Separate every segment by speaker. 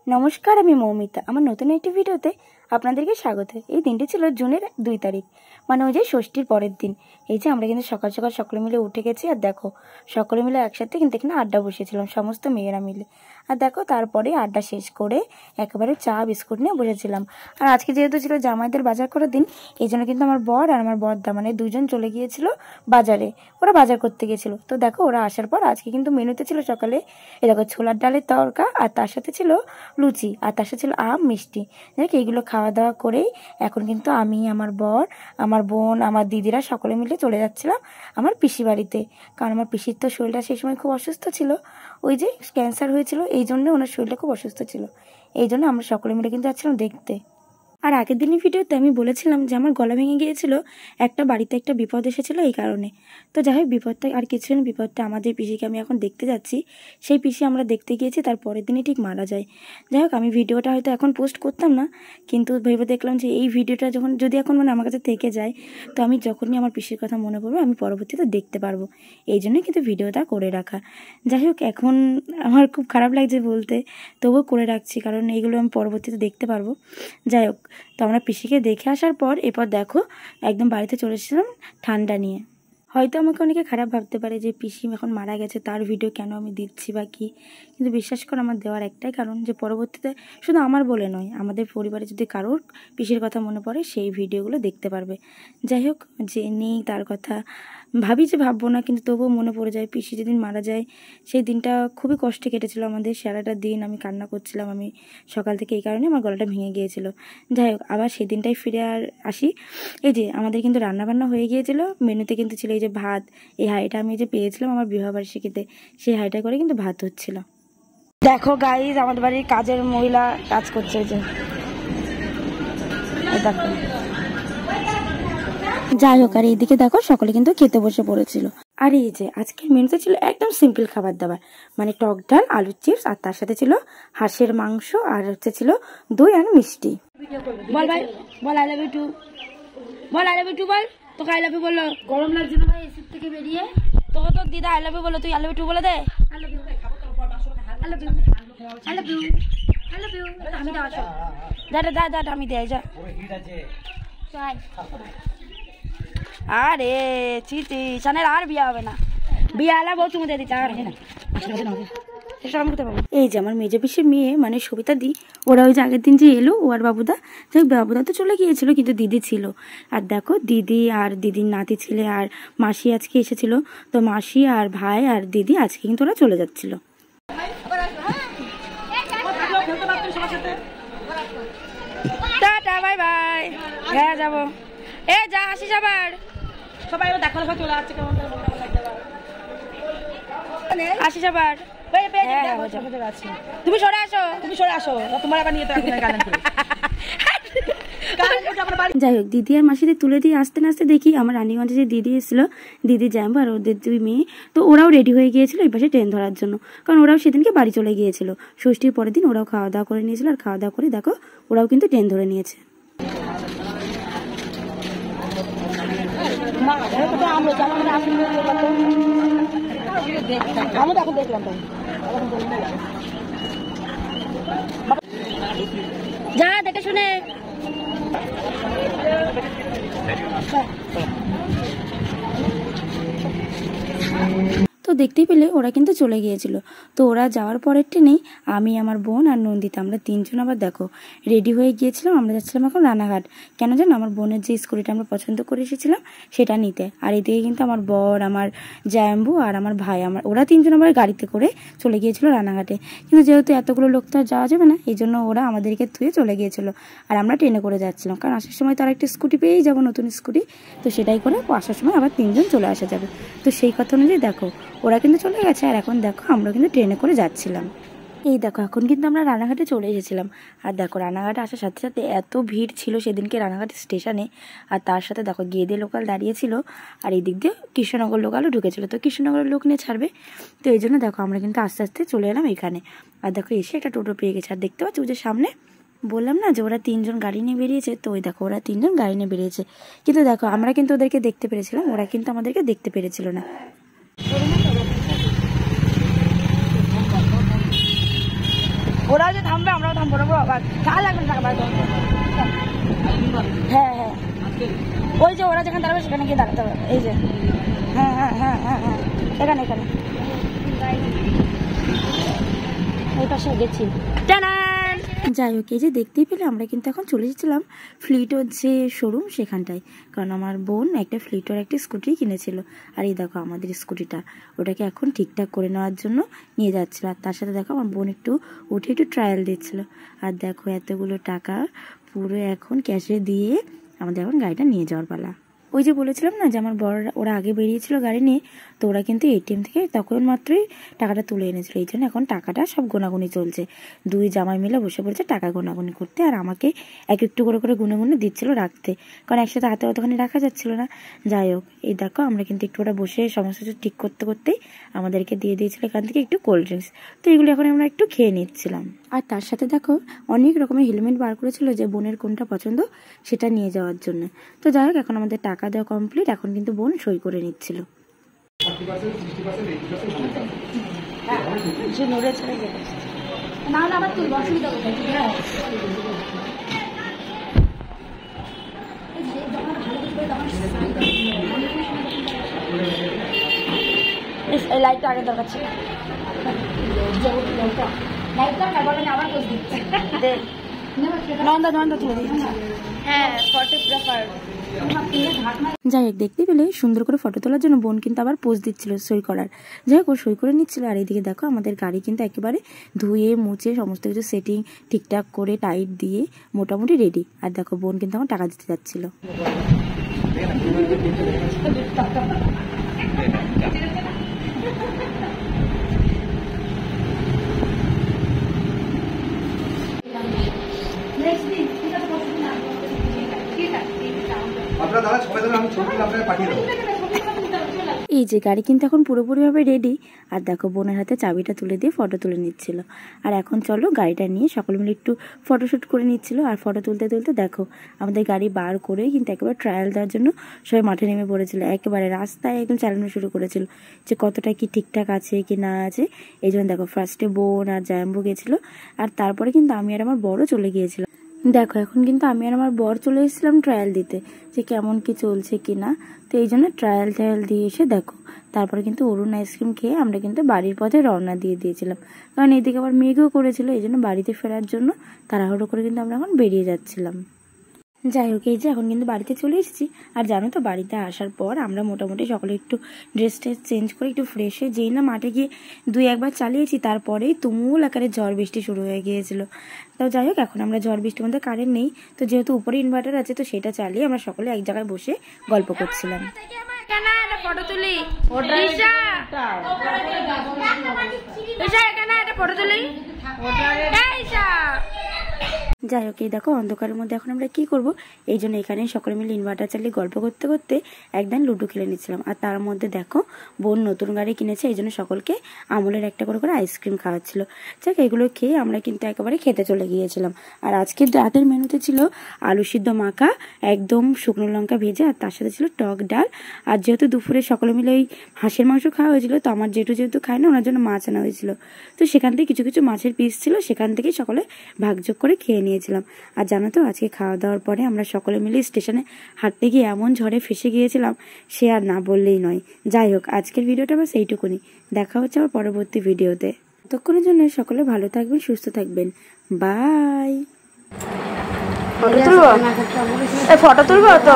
Speaker 1: নমস্কার, আমি মৌমিতা। আমার নতুন একটি ভিডিওতে আপনাদেরকে স্বাগত। এই দিনটি ছিল জুনের 2 তারিখ, মানে ওই যে ষষ্ঠীর পরের দিন। এই যে আমরা কিন্তু সকাল সকাল সকলে মিলে উঠে গেছি, আর দেখো সকলে মিলে একসাথে কিন্তু এখানে আড্ডা বসেছিলাম, সমস্ত মেয়েরা মিলে। আর দেখো তারপরে আড্ডা শেষ করে একেবারে চা বিস্কুট নিয়ে বসেছিলাম। আর আজকে যেহেতু ছিল জামাইদের বাজার করার দিন, এই জন্য কিন্তু আমার বর আর আমার বরদা মানে দুজন চলে গিয়েছিল বাজারে। ওরা বাজার করতে গেছিলো। তো দেখো ওরা আসার পর আজকে কিন্তু মেনুতে ছিল সকালে এ দেখো ছোলার ডালের তরকা, আর তার সাথে ছিল লুচি, আর তার সাথে ছিল আম মিষ্টি। দেখ এইগুলো খাওয়া দাওয়া করেই এখন কিন্তু আমি, আমার বর, আমার বোন, আমার দিদিরা সকলে মিলে চলে যাচ্ছিলাম আমার পিসি বাড়িতে। কারণ আমার পিসির তো শরীরটা সেই সময় খুব অসুস্থ ছিল, ওই যে ক্যান্সার হয়েছিল, এই জন্য ওনার শরীরটা খুব অসুস্থ ছিল। এই জন্য আমরা সকলে মিলে কিন্তু যাচ্ছিলাম দেখতে। আর আগের দিনের ভিডিওতে আমি বলেছিলাম যে আমার গলা ভেঙে গিয়েছিল, একটা বাড়িতে একটা বিপদ এসেছিলো এই কারণে। তো যাই হোক, বিপদটা আর কিছু না, বিপদটা আমাদের পিসিকে আমি এখন দেখতে যাচ্ছি। সেই পিসি আমরা দেখতে গিয়েছি, তার পরের দিনই ঠিক মারা যায়। যাই হোক, আমি ভিডিওটা হয়তো এখন পোস্ট করতাম না, কিন্তু ভেবে দেখলাম যে এই ভিডিওটা যখন যদি এখন মানে আমার কাছে থেকে যায়, তো আমি যখনই আমার পিসির কথা মনে পড়বে আমি পরবর্তীতে দেখতে পারবো। এই জন্যই কিন্তু ভিডিওটা করে রাখা। যাই হোক, এখন আমার খুব খারাপ লাগছে বলতে, তবুও করে রাখছি, কারণ এইগুলো আমি পরবর্তীতে দেখতে পারবো। যাই হোক, তো আমরা পিসিকে দেখে আসার পর এরপর দেখো একদম বাড়িতে চলে এসেছিলাম ঠান্ডা নিয়ে। হয়তো আমাকে অনেকে খারাপ ভাবতে পারে যে পিসি এখন মারা গেছে, তার ভিডিও কেন আমি দিচ্ছি বা কী, কিন্তু বিশ্বাস করো আমার দেওয়ার একটাই কারণ, যে পরবর্তীতে শুধু আমার বলে নয়, আমাদের পরিবারে যদি কারোর পিসির কথা মনে পড়ে সেই ভিডিওগুলো দেখতে পারবে। যাই হোক, যে নেই তার কথা ভাবি যে ভাববো না, কিন্তু তবুও মনে পড়ে যায়। পিসি যেদিন মারা যায় সেই দিনটা খুবই কষ্টে কেটেছিল আমাদের, সারাটা দিন আমি কান্না করছিলাম আমি সকাল থেকে, এই কারণে আমার গলাটা ভেঙে গিয়েছিল। যাই হোক, আবার সেই দিনটাই ফিরে আসি। এই যে আমাদের কিন্তু রান্নাবান্না হয়ে গিয়েছিল, মেনুতে কিন্তু ছিল এই যে ভাত, এই হাঁড়িটা আমি যে পেয়েছিলাম আমার বিবাহবার্ষিকীতে, সেই হাঁড়িটা করে কিন্তু ভাত হচ্ছিল। দেখো গাইজ, আমাদের বাড়ির কাজের মহিলা কাজ করছে, এই যে দেখো। যাই হোক, আর এইদিকে দেখো সকলে কিন্তু খেতে বসে পড়েছিল। আর এই যে আজকের মেনুতে ছিল একদম সিম্পল খাবার দাবার, মানে টক ডাল, আলুর চিপস, আর তার সাথে ছিল হাঁসের মাংস, আর হচ্ছে ছিল দই আর মিষ্টি। বল ভাই, বল আই লাভ ইউ টু, বল আই লাভ ইউ টু, বল তোকে আই লাভ ইউ বললো। গরম লাগছে না ভাই এসির থেকে বেরিয়ে? তোকে তো দিদা আই লাভ ইউ বলো, তুই আই লাভ ইউ টু বলে দে। I love you, I love you, I love you, I love you. আমি দাও, দা আমি দেয় যা। আরে চিচি সানের আর বিয়া হবে না, বিয়া হলে বউ চুমু দিয়ে দিচ্ছে। আর এই যে আমার মেজো পিসির মেয়ে মানে সবিতা দি, ওরা ওই যে আগের দিন যে এলো, ও আর বাবুদা। যাই বাবুদা তো চলে গিয়েছিল, কিন্তু দিদি ছিল। আর দেখো দিদি আর দিদির নাতি ছেলে আর মাসি আজকে এসেছিল। তো মাসি আর ভাই আর দিদি আজকে কিন্তু ওরা চলে যাচ্ছিল। Tata bye bye. হ্যাঁ যাবো, এ যা আসিস আবার। সবাই দেখো চলে আসছে, কেমন আসিস আবার। তুমি সরে আসো, তুমি সরে আসো, তোমার আবার নিয়ে। যাই হোক, দিদি আর মাসিদের তুলে দিয়ে আসতে না আসতে দেখি আমার রানীগঞ্জে যে দিদি এসেছিল, দিদি জ্যাম্বো আর ওদের দুই মেয়ে, তো ওরাও রেডি হয়ে গিয়েছিল এই পাশে ট্রেন ধরার জন্য, কারণ ওরাও সেদিনকে বাড়ি চলে গিয়েছিল। ষষ্ঠীর পরের দিন ওরাও খাওয়া দাওয়া করে নিয়েছিল, আর খাওয়া দাওয়া করে দেখো ওরাও কিন্তু ট্রেন ধরে নিয়েছে। যা দেখে শুনে। তো দেখতেই পেলে ওরা কিন্তু চলে গিয়েছিল। তো ওরা যাওয়ার পরের ট্রেনেই আমি, আমার বোন আর নন্দিতা, আমরা তিনজন আবার দেখো রেডি হয়ে গিয়েছিলাম। আমরা যাচ্ছিলাম এখন রানাঘাট। কেন জানো? আমার বোনের যে স্কুটিটা আমরা পছন্দ করে এসেছিলাম সেটা নিতে। আর এদিকে কিন্তু আমার বর, আমার জায়াম্বু আর আমার ভাই, ওরা তিনজন আবার গাড়িতে করে চলে গিয়েছিল রানাঘাটে। কিন্তু যেহেতু এতগুলো লোক তো আর যাওয়া যাবে না, এই জন্য ওরা আমাদেরকে থুয়ে চলে গিয়েছিল, আর আমরা ট্রেনে করে যাচ্ছিলাম। কারণ আসার সময় তারা একটা স্কুটি পেয়েই যাবো, নতুন স্কুটি, তো সেটাই করে আসার সময় আবার তিনজন চলে আসা যাবে। তো সেই কথা অনুযায়ী দেখো ওরা কিন্তু চলে গেছে, আর এখন দেখো আমরা কিন্তু ট্রেনে করে যাচ্ছিলাম। এই দেখো এখন কিন্তু আমরা রানাঘাটে চলে এসেছিলাম। আর দেখো রানাঘাটে আসার সাথে সাথে এত ভিড় ছিল সেদিনকে রানাঘাট স্টেশনে, আর তার সাথে দেখো গেদে লোকাল দাঁড়িয়েছিল, আর এই দিক দিয়ে কৃষ্ণনগর লোকালও ঢুকেছিল। তো কৃষ্ণনগরের লোক নিয়ে ছাড়বে, তো এই জন্য দেখো আমরা কিন্তু আস্তে আস্তে চলে এলাম এখানে। আর দেখো এসে একটা টোটো পেয়ে গেছে, আর দেখতে পাচ্ছি ওই যে সামনে বললাম না যে ওরা তিনজন গাড়ি নিয়ে বেরিয়েছে, তো ওই দেখো ওরা তিনজন গাড়ি নিয়ে বেরিয়েছে। কিন্তু দেখো আমরা কিন্তু ওদেরকে দেখতে পেরেছিলাম, ওরা কিন্তু আমাদেরকে দেখতে পেরেছিল না। ও ওরা যে থামবে আমরাও থামবো না আবার টাকা লাগবে না, টাকা বার করবো। হ্যাঁ হ্যাঁ ওই যে ওরা যেখানে দাঁড়াবে সেখানে গিয়ে দাঁড়াতে হবে। এই যে হ্যাঁ হ্যাঁ হ্যাঁ হ্যাঁ হ্যাঁ এখানে এখানে ওই পাশে গেছি। যাই হোক, এই যে দেখতেই পেলে আমরা কিন্তু এখন চলে এসেছিলাম ফ্লিটোর যে শোরুম সেখানটায়, কারণ আমার বোন একটা ফ্লিটোর একটা স্কুটি কিনেছিল। আর এই দেখো আমাদের স্কুটিটা, ওটাকে এখন ঠিকঠাক করে নেওয়ার জন্য নিয়ে যাচ্ছিল। আর তার সাথে দেখো আমার বোন একটু উঠে একটু ট্রায়াল দিচ্ছিল। আর দেখো এতগুলো টাকা পুরো এখন ক্যাশে দিয়ে আমাদের এখন গাড়িটা নিয়ে যাওয়ার পালা। ওই যে বলেছিলাম না যে আমার বড় ওরা আগে বেরিয়েছিল গাড়ি নিয়ে, তো ওরা কিন্তু এটিএম থেকে তখন মাত্রই টাকাটা তুলে এনেছিল। এই জন্য এখন টাকাটা সব গোনাগুনি চলছে। দুই জামাই মিলে বসে পড়েছে টাকা গোনাগুনি করতে, আর আমাকে এক একটু করে করে গুনে গুনে দিচ্ছিল রাখতে, কারণ একসাথে হাতে অতখানি রাখা যাচ্ছিল না। যাই হোক, এই দেখো আমরা কিন্তু একটু ওরা বসে সমস্ত কিছু ঠিক করতে করতেই আমাদেরকে দিয়ে দিয়েছিল এখান থেকে একটু কোল্ড ড্রিঙ্কস। তো এগুলো এখন আমরা একটু খেয়ে নিচ্ছিলাম। আর তার সাথে দেখো অনেক রকমের হেলমেট বার করেছিল যে বোনের কোনটা পছন্দ সেটা নিয়ে যাওয়ার জন্য। তো যাই হোক, এখন আমাদের টাকা দেওয়া কমপ্লিট, এখন কিন্তু বোন সই করে নিচ্ছিল। লাইটটা আগে দরকার ছিল। যাই হোক, দেখতে পেলে সুন্দর করে ফটো তোলার জন্য বোন কিন্তু আবার পোজ দিচ্ছিল সই করার। যাই হোক, ও সই করে নিচ্ছিল। আর এইদিকে দেখো আমাদের গাড়ি কিন্তু একেবারে ধুয়ে মুছে সমস্ত কিছু সেটিং ঠিকঠাক করে টাইট দিয়ে মোটামুটি রেডি। আর দেখো বোন কিন্তু আমার টাকা দিতে যাচ্ছিল। এই যে গাড়ি কিন্তু এখন পুরোপুরিভাবে রেডি। আর দেখো বোনের হাতে চাবিটা তুলে দিয়ে ফটো তুলে নিচ্ছিল। আর এখন চলো গাড়িটা নিয়ে সকলে মিলে একটু ফটোশ্যুট করে নিচ্ছিল। আর ফটো তুলতে তুলতে দেখো আমাদের গাড়ি বার করে কিন্তু একেবারে ট্রায়াল দেওয়ার জন্য সবাই মাঠে নেমে পড়েছিল। একেবারে রাস্তায় একদম চালানো শুরু করেছিল যে কতটা কি ঠিকঠাক আছে কি না আছে। এই জন্য দেখো ফার্স্টে বোন আর জায়াম্বু গেছিলো, আর তারপরে কিন্তু আমি আর আমার বড় চলে গিয়েছিলাম। দেখো এখন কিন্তু আমি আর আমার বর চলে এসেছিলাম ট্রায়াল দিতে যে কেমন কি চলছে কি না। তো এই জন্য ট্রায়াল দিয়ে এসে দেখো তারপরে কিন্তু অরুণ আইসক্রিম খেয়ে আমরা কিন্তু বাড়ির পথে রওনা দিয়ে দিয়েছিলাম, কারণ এদিকে আবার মেঘও করেছিল। এই জন্য বাড়িতে ফেরার জন্য তাড়াহুড়ো করে কিন্তু আমরা এখন বেরিয়ে যাচ্ছিলাম। যাই হোক, এই যে এখন কিন্তু বাড়িতে চলে এসেছি। আর জানো তো বাড়িতে আসার পর আমরা মোটামুটি সকলে একটু ড্রেস চেঞ্জ করে একটু ফ্রেশ হয়ে যেই না মাঠে গিয়ে দুই একবার চালিয়েছি, তারপরেই তুমুল আকারে ঝড় বৃষ্টি শুরু হয়ে গিয়েছিল। তো যাই হোক, এখন আমরা ঝড় বৃষ্টির মধ্যে কারেন্ট নেই, তো যেহেতু উপরে ইনভার্টার আছে তো সেটা চালিয়ে আমরা সকলে এক জায়গায় বসে গল্প করছিলাম। যাই হোক, এই দেখো অন্ধকারের মধ্যে এখন আমরা কি করব, এই জন্য এখানে সকলে মিলে ইনভার্টার চালিয়ে গল্প করতে করতে একদম লুডো খেলে নিচ্ছিলাম। আর তার মধ্যে দেখো বোন নতুন গাড়ি কিনেছে, এই জন্য সকলকে আমুলের একটা করে করে আইসক্রিম খাওয়াচ্ছিল। যাক, এগুলো খেয়ে আমরা কিন্তু একেবারে খেতে চলে গিয়েছিলাম। আর আজকের রাতের মেনুতে ছিল আলু সিদ্ধ মাখা একদম শুকনো লঙ্কা ভেজে, আর তার সাথে ছিল টক ডাল। আর যেহেতু দুপুরে সকলে মিলে ওই হাঁসের মাংস খাওয়া হয়েছিল, তো আমার যেহেতু খায় না, ওনার জন্য মাছ আনা হয়েছিল। তো সেখান থেকে কিছু কিছু মাছের পিস ছিল, সেখান থেকে সকলে ভাগযোগ করে খেয়ে নিয়েছিলাম। আর জানো তো আজকে খাওয়া দাওয়ার পরে আমরা সকলে মিলে স্টেশনে হাঁটতে গিয়ে এমন ঝড়ে ফেসে গিয়েছিলাম, সে আর না বললেই নয়। যাই হোক, আজকের ভিডিওটা বাস এইটুকুনি। দেখা হচ্ছে আবার পরবর্তী ভিডিওতে। ততক্ষণের জন্য সকলে ভালো থাকবেন, সুস্থ থাকবেন। বাই। ফটো তুলবো তো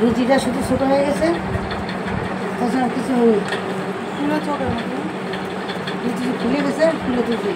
Speaker 2: ভিজিটা শুধু ছোট হয়ে গেছে, তাছাড়া কিছু হয়নি। খুলে গেছে, খুলে তুলছি।